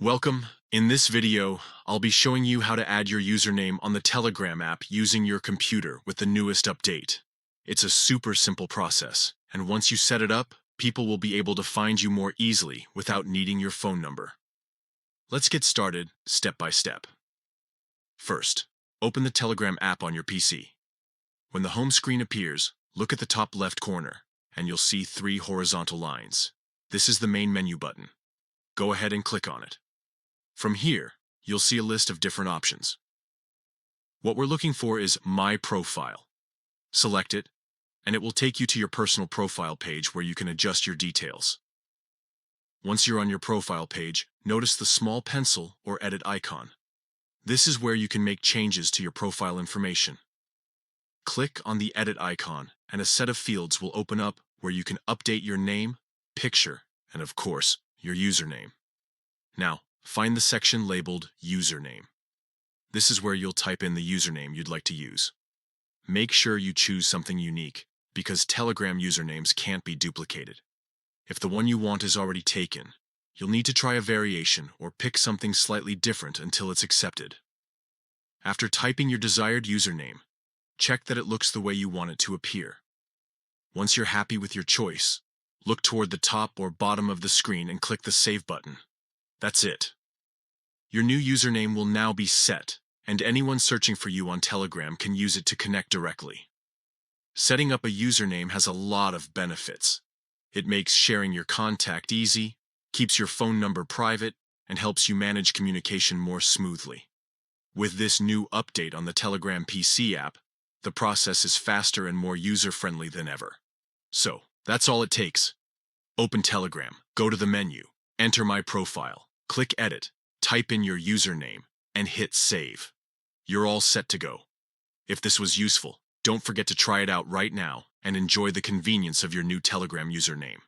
Welcome. In this video, I'll be showing you how to add your username on the Telegram app using your computer with the newest update. It's a super simple process, and once you set it up, people will be able to find you more easily without needing your phone number. Let's get started step by step. First, open the Telegram app on your PC. When the home screen appears, look at the top left corner, and you'll see three horizontal lines. This is the main menu button. Go ahead and click on it. From here, you'll see a list of different options. What we're looking for is My Profile. Select it, and it will take you to your personal profile page where you can adjust your details. Once you're on your profile page, notice the small pencil or edit icon. This is where you can make changes to your profile information. Click on the edit icon, and a set of fields will open up where you can update your name, picture, and of course, your username. Now, find the section labeled Username. This is where you'll type in the username you'd like to use. Make sure you choose something unique, because Telegram usernames can't be duplicated. If the one you want is already taken, you'll need to try a variation or pick something slightly different until it's accepted. After typing your desired username, check that it looks the way you want it to appear. Once you're happy with your choice, look toward the top or bottom of the screen and click the Save button. That's it. Your new username will now be set, and anyone searching for you on Telegram can use it to connect directly. Setting up a username has a lot of benefits. It makes sharing your contact easy, keeps your phone number private, and helps you manage communication more smoothly. With this new update on the Telegram PC app, the process is faster and more user-friendly than ever. So, that's all it takes. Open Telegram, go to the menu, enter My Profile, click Edit, type in your username, and hit Save. You're all set to go. If this was useful, don't forget to try it out right now and enjoy the convenience of your new Telegram username.